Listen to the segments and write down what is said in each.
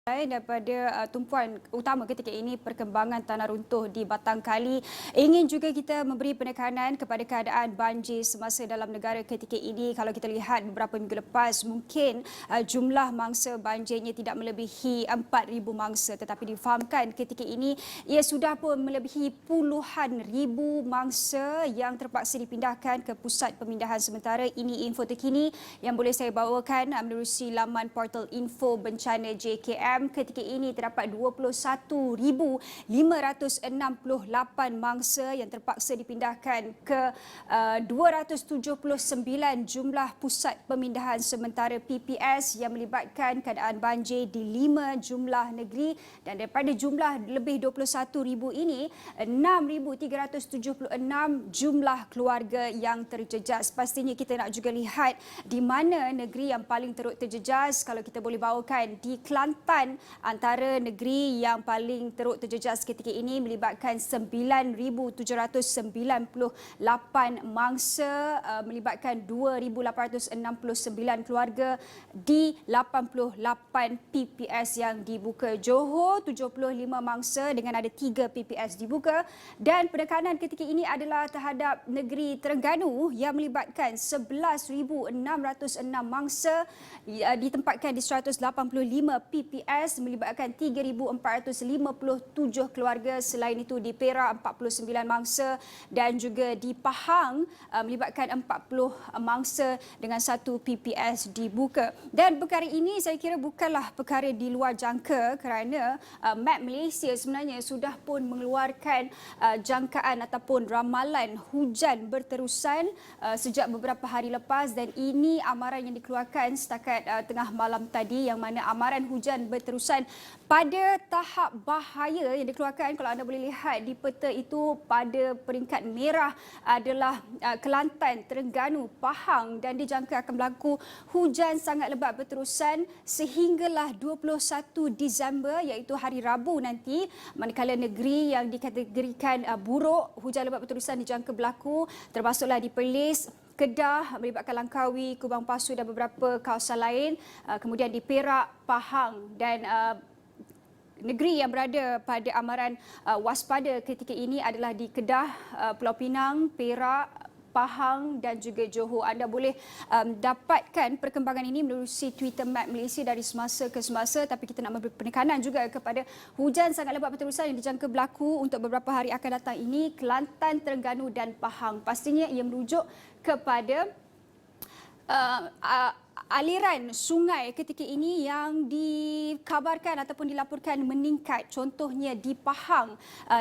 Daripada tumpuan utama ketika ini perkembangan tanah runtuh di Batang Kali. Ingin juga kita memberi penekanan kepada keadaan banjir semasa dalam negara ketika ini. Kalau kita lihat beberapa minggu lepas, mungkin jumlah mangsa banjirnya tidak melebihi 4,000 mangsa, tetapi difahamkan ketika ini ia sudah pun melebihi puluhan ribu mangsa yang terpaksa dipindahkan ke pusat pemindahan sementara. Ini info terkini yang boleh saya bawakan menerusi laman portal info bencana JKM. Ketika ini terdapat 21,568 mangsa yang terpaksa dipindahkan ke 279 jumlah pusat pemindahan sementara PPS yang melibatkan keadaan banjir di 5 jumlah negeri, dan daripada jumlah lebih 21,000 ini 6,376 jumlah keluarga yang terjejas. Pastinya kita nak juga lihat di mana negeri yang paling teruk terjejas. Kalau kita boleh bawakan di Kelantan, antara negeri yang paling teruk terjejas ketika ini melibatkan 9,798 mangsa, melibatkan 2,869 keluarga di 88 PPS yang dibuka. Johor 75 mangsa dengan ada 3 PPS dibuka, dan penekanan ketika ini adalah terhadap negeri Terengganu yang melibatkan 11,606 mangsa ditempatkan di 185 PPS melibatkan 3,457 keluarga. Selain itu di Perak 49 mangsa dan juga di Pahang melibatkan 40 mangsa dengan 1 PPS dibuka. Dan perkara ini saya kira bukanlah perkara di luar jangka, kerana Met Malaysia sebenarnya sudah pun mengeluarkan jangkaan ataupun ramalan hujan berterusan sejak beberapa hari lepas, dan ini amaran yang dikeluarkan setakat tengah malam tadi, yang mana amaran hujan berterusan pada tahap bahaya yang dikeluarkan. Kalau anda boleh lihat di peta itu, pada peringkat merah adalah Kelantan, Terengganu, Pahang, dan dijangka akan berlaku hujan sangat lebat berterusan sehinggalah 21 Disember iaitu hari Rabu nanti. Manakala negeri yang dikategorikan buruk hujan lebat berterusan dijangka berlaku termasuklah di Perlis, Kedah, melibatkan Langkawi, Kubang Pasu dan beberapa kawasan lain. Kemudian di Perak, Pahang dan negeri yang berada pada amaran waspada ketika ini adalah di Kedah, Pulau Pinang, Perak, Pahang dan juga Johor. Anda boleh dapatkan perkembangan ini menerusi Twitter Met Malaysia dari semasa ke semasa, tapi kita nak memberi penekanan juga kepada hujan sangat lebat berterusan yang dijangka berlaku untuk beberapa hari akan datang ini, Kelantan, Terengganu dan Pahang. Pastinya ia merujuk kepada aliran sungai ketika ini yang dikabarkan ataupun dilaporkan meningkat. Contohnya di Pahang,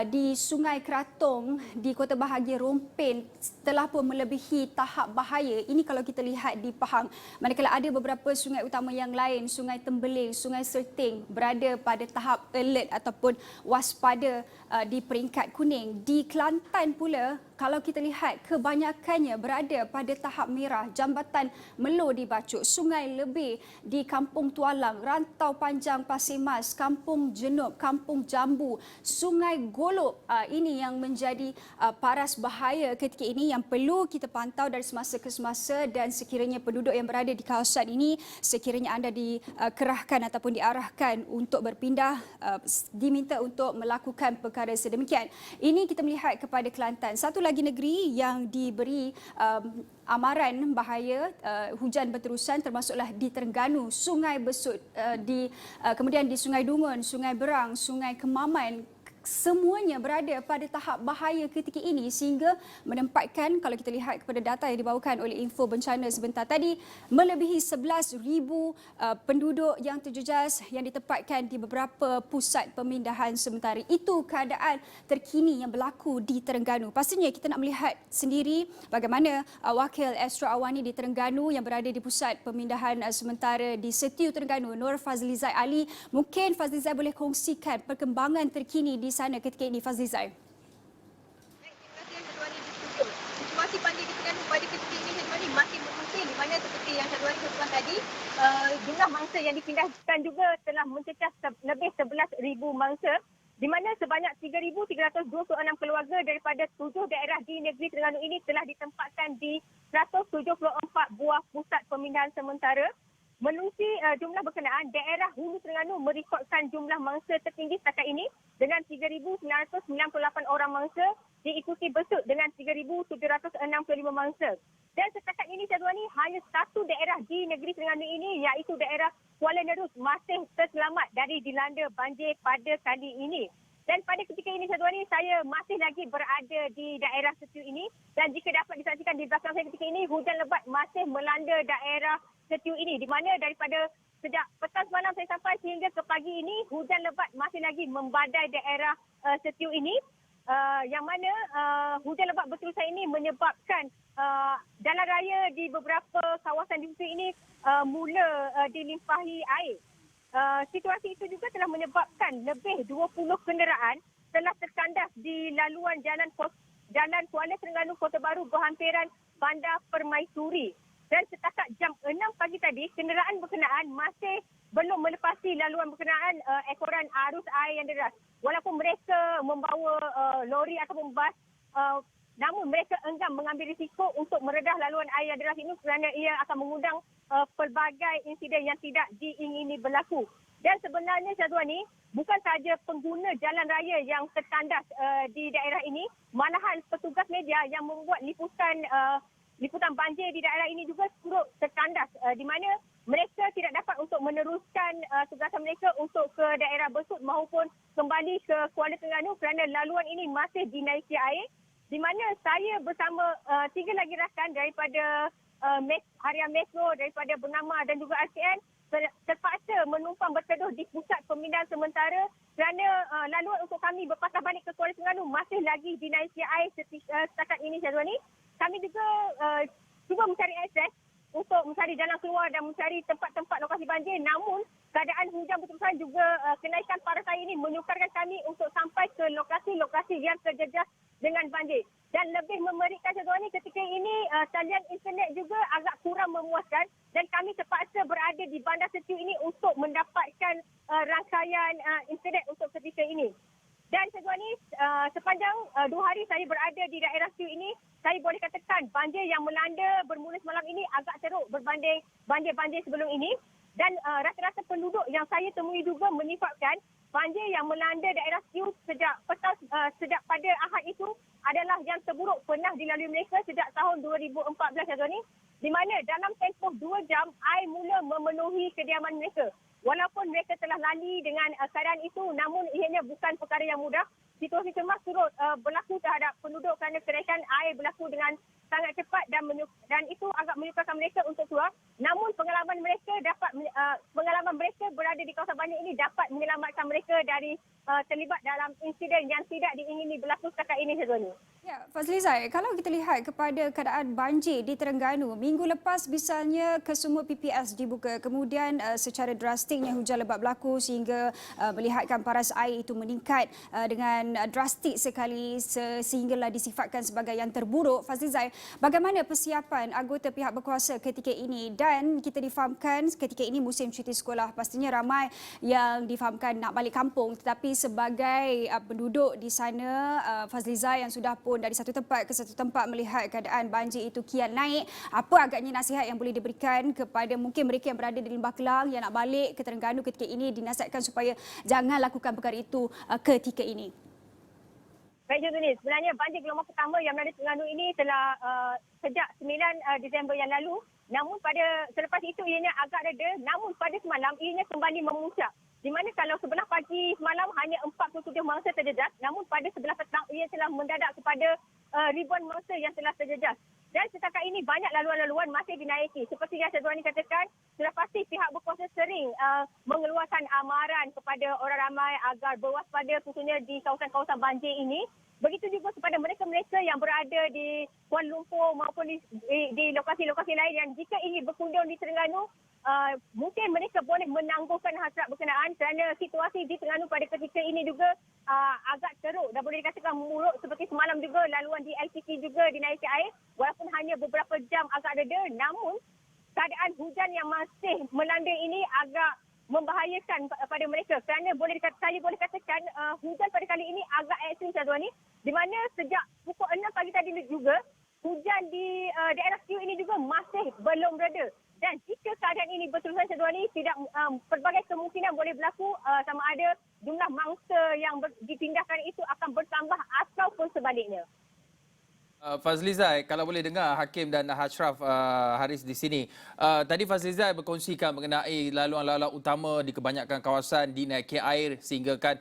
di Sungai Keratong, di Kota Bahagia Rompin telah pun melebihi tahap bahaya. Ini kalau kita lihat di Pahang. Manakala ada beberapa sungai utama yang lain, Sungai Tembeling, Sungai Serting berada pada tahap alert ataupun waspada di peringkat kuning. Di Kelantan pula, kalau kita lihat kebanyakannya berada pada tahap merah. Jambatan Melo dibacuk, Sungai Lebih di Kampung Tualang, Rantau Panjang Pasir Mas, Kampung Jenub, Kampung Jambu, Sungai Golok. Ini yang menjadi paras bahaya ketika ini yang perlu kita pantau dari semasa ke semasa, dan sekiranya penduduk yang berada di kawasan ini, sekiranya anda dikerahkan ataupun diarahkan untuk berpindah, diminta untuk melakukan perkara sedemikian. Ini kita melihat kepada Kelantan. Satu lagi negeri yang diberi amaran bahaya hujan berterusan termasuklah di Terengganu, Sungai Besut, kemudian di Sungai Dungun, Sungai Berang, Sungai Kemaman. Semuanya berada pada tahap bahaya ketika ini, sehingga menempatkan, kalau kita lihat kepada data yang dibawakan oleh info bencana sebentar tadi, melebihi 11,000 penduduk yang terjejas yang ditempatkan di beberapa pusat pemindahan sementara. Itu keadaan terkini yang berlaku di Terengganu. Pastinya kita nak melihat sendiri bagaimana Wakil Astro Awani di Terengganu yang berada di pusat pemindahan sementara di Setiu Terengganu, Nur Fazlizai Ali. Mungkin Fazlizai boleh kongsikan perkembangan terkini di sana ketika ini, Fazlizai. Baik, terima kasih Syahduari di studio. Situasi banjir di Terengganu pada ketika ini Syahduari masih berpusing, di mana seperti yang Syahduari sebutkan tadi, jumlah mangsa yang dipindahkan juga telah mencecah lebih 11,000 mangsa, di mana sebanyak 3,326 keluarga daripada 7 daerah di negeri Terengganu ini telah ditempatkan di 174 buah pusat pemindahan sementara. Menerusi jumlah berkenaan, daerah Hulu Terengganu merekodkan jumlah mangsa tertinggi setakat ini dengan 3,998 orang mangsa, diikuti Besut dengan 3,765 mangsa. Dan setakat ini, Syazwani, hanya satu daerah di negeri Terengganu ini, iaitu daerah Kuala Nerus, masih terselamat dari dilanda banjir pada kali ini. Dan pada ketika ini, Syazwani, saya masih lagi berada di daerah Setiu ini. Dan jika dapat disaksikan di belakang saya ketika ini, hujan lebat masih melanda daerah Setiu ini. Di mana daripada sejak petang semalam saya sampai sehingga ke pagi ini, hujan lebat masih lagi membadai daerah Setiu ini. Yang mana hujan lebat berterusan ini menyebabkan jalan raya di beberapa kawasan di Setiu ini mula dilimpahi air. Situasi itu juga telah menyebabkan lebih 20 kenderaan telah terkandas di laluan Jalan Kuala Terengganu Kota Baru berhampiran Bandar Permaisuri. Dan setakat jam 6 pagi tadi, kenderaan berkenaan masih belum melepasi laluan berkenaan ekoran arus air yang deras. Walaupun mereka membawa lori ataupun bas, namun mereka enggan mengambil risiko untuk meredah laluan air yang deras ini kerana ia akan mengundang pelbagai insiden yang tidak diingini berlaku. Dan sebenarnya, Syazwani, bukan sahaja pengguna jalan raya yang terkandas di daerah ini, malahan petugas media yang membuat liputan banjir di daerah ini juga turut terkandas, di mana mereka tidak dapat untuk meneruskan tugasan mereka untuk ke daerah Besut maupun kembali ke Kuala Terengganu kerana laluan ini masih dinaiki air. Di mana saya bersama 3 lagi rakan daripada Harian Metro, daripada Bernama dan juga RTN terpaksa menumpang berteduh di pusat pemindahan sementara kerana laluan untuk kami berpatah balik ke Kuala Terengganu masih lagi dinaiki air setakat ini, Syazwani. Kami juga cuba mencari akses untuk mencari jalan keluar dan mencari tempat-tempat lokasi banjir. Namun keadaan hujan berterusan juga kenaikan paras air ini menyukarkan kami untuk sampai ke lokasi-lokasi yang terjejas dengan banjir. Dan lebih memerikan, Syazwani, ketika ini talian internet juga agak kurang memuaskan dan kami terpaksa berada di Bandar Setiu ini untuk mendapatkan rangkaian internet untuk ketika ini. Dan Syazwani, sepanjang 2 hari saya berada di daerah Setiu ini, saya boleh katakan banjir yang melanda bermula semalam ini agak teruk berbanding banjir-banjir sebelum ini. Dan rata-rata penduduk yang saya temui juga menyifatkan banjir yang melanda daerah Setiu sejak pada Ahad itu adalah yang terburuk pernah dilalui mereka sejak tahun 2014, Syazwani, di mana dalam tempoh 2 jam air mula memenuhi kediaman mereka. Walaupun mereka telah lali dengan keadaan itu, namun ianya bukan perkara yang mudah. Situasi cemas turut berlaku terhadap penduduk kerana kenaikan air berlaku dengan sangat cepat dan itu agak menyukarkan mereka untuk keluar. Namun pengalaman mereka berada di kawasan banjir ini dapat menyelamatkan mereka dari terlibat dalam insiden yang tidak diingini berlaku setakat ini, Syazwani. Ya, Fazlizai, kalau kita lihat kepada keadaan banjir di Terengganu, minggu lepas misalnya kesemua PPS dibuka, kemudian secara drastiknya hujan lebat berlaku sehingga melihatkan paras air itu meningkat dengan drastik sekali sehinggalah disifatkan sebagai yang terburuk. Fazlizai, bagaimana persiapan anggota pihak berkuasa ketika ini? Dan kita difahamkan ketika ini musim cuti sekolah, pastinya ramai yang difahamkan nak balik kampung, tetapi sebagai penduduk di sana, Fazlizai yang sudah pun dari satu tempat ke satu tempat melihat keadaan banjir itu kian naik, apa agaknya nasihat yang boleh diberikan kepada mungkin mereka yang berada di Lembah Kelang yang nak balik ke Terengganu ketika ini, dinasihatkan supaya jangan lakukan perkara itu ketika ini? Baik, Syazwani, sebenarnya banjir gelombang pertama yang melanda Terengganu ini telah sejak 9 Disember yang lalu. Namun selepas itu ianya agak reda, namun pada semalam ianya kembali memuncak. Di mana kalau sebelah pagi semalam hanya 47 mangsa terjejas, namun pada sebelah petang ia telah mendadak kepada ribuan mangsa yang telah terjejas. Dan setakat ini banyak laluan-laluan masih dinaiki. Seperti yang Syazwani katakan, sudah pasti pihak berkuasa sering mengeluarkan amaran kepada orang ramai agar berwaspada khususnya di kawasan-kawasan banjir ini. Begitu juga kepada mereka-mereka yang berada di Kuala Lumpur maupun di lokasi-lokasi lain yang jika ingin berkunjung di Terengganu, mungkin mereka boleh menangguhkan hasrat berkenaan kerana situasi di Terengganu pada ketika ini juga agak teruk dan boleh dikatakan muruk. Seperti semalam juga laluan di LPT juga dinaiki air walaupun hanya beberapa jam agak reda, namun keadaan hujan yang masih melanda ini agak membahayakan pada mereka kerana saya boleh katakan hujan pada kali ini agak ekstrim, Syazwani, di mana sejak pukul 6 pagi tadi juga hujan di daerah Setiu ini juga masih belum reda. Dan jika keadaan ini berterusan Encik Dwani, tidak pelbagai kemungkinan boleh berlaku sama ada jumlah mangsa yang dipindahkan itu akan bertambah ataupun sebaliknya. Fazlizai, kalau boleh dengar Hakim dan Ashraf Haris di sini. Tadi Fazlizai berkongsikan mengenai laluan-laluan utama di kebanyakan kawasan dinaiki air sehingga kan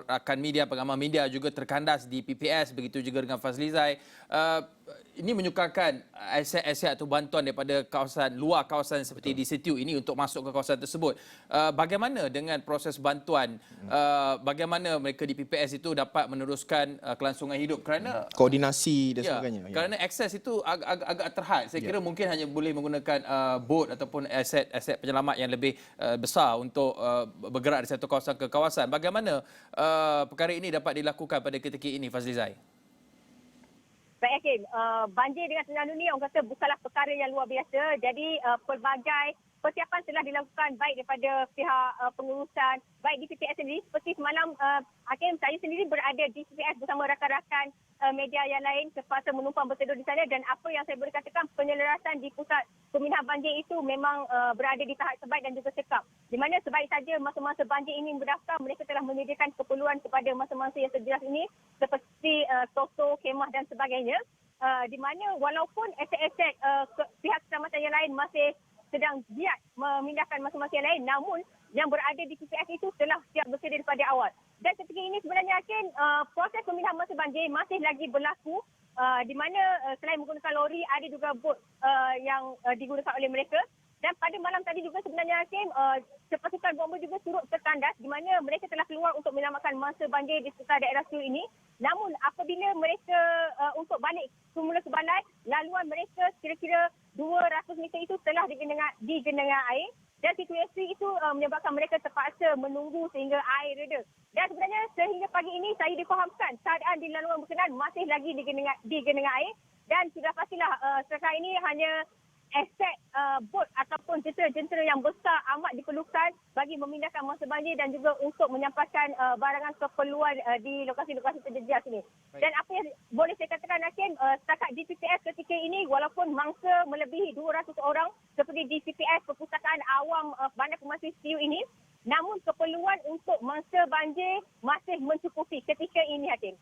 rakan media, pengamal media juga terkandas di PPS, begitu juga dengan Fazlizai. Ini menyukarkan aset-aset atau bantuan daripada kawasan luar kawasan seperti di situ ini untuk masuk ke kawasan tersebut. Bagaimana dengan proses bantuan? Bagaimana mereka di PPS itu dapat meneruskan kelangsungan hidup kerana koordinasi dan sebagainya. Kerana akses itu agak terhad. Saya kira mungkin hanya boleh menggunakan bot ataupun aset penyelamat yang lebih besar untuk bergerak dari satu kawasan ke kawasan. Bagaimana perkara ini dapat dilakukan pada ketika ini, Fazlizai? Baik Hakim, banjir dengan Terengganu ni orang kata bukanlah perkara yang luar biasa. Jadi pelbagai persiapan telah dilakukan baik daripada pihak pengurusan, baik di PPS sendiri. Seperti semalam Hakim, saya sendiri berada di PPS bersama rakan-rakan media yang lain terpaksa menumpang berteduh di sana, dan apa yang saya boleh katakan, penyelarasan di pusat pemindahan banjir itu memang berada di tahap terbaik dan juga cekap. Di mana sebaik saja masa-masa banjir ini berdaftar, mereka telah menyediakan keperluan kepada masa-masa yang terjejas ini seperti toko, kemah dan sebagainya. Di mana walaupun aset-aset pihak keselamatan yang lain masih sedang giat memindahkan masa-masa yang lain, namun yang berada di PPS itu telah siap bersedia daripada awal. Dan ketika ini sebenarnya Hakim, proses pemindahan masa banjir masih lagi berlaku, di mana selain menggunakan lori, ada juga bot yang digunakan oleh mereka. Dan pada malam tadi juga sebenarnya Hakim, pasukan bomber juga turut tertandas, di mana mereka telah keluar untuk menyelamatkan masa banjir di sekitar daerah Siu ini. Namun apabila mereka untuk balik semula ke balai, laluan mereka kira-kira 200 meter itu telah digenangi air, dan situasi itu menyebabkan mereka terpaksa menunggu sehingga air reda. Dan sebenarnya sehingga pagi ini saya difahamkan keadaan di laluan berkenaan masih lagi digenangi air, dan sudah pastilah sekarang ini hanya aset bot ataupun jentera-jentera yang besar amat diperlukan bagi memindahkan masa banjir dan juga untuk menyampaikan barangan keperluan di lokasi-lokasi terjejas ini. Dan apa yang boleh saya katakan Hakim, setakat di PPS ketika ini walaupun mangsa melebihi 200 orang seperti di PPS Perpustakaan Awam Bandar Pemasir Siu ini, namun keperluan untuk mangsa banjir masih mencukupi ketika ini Hakim.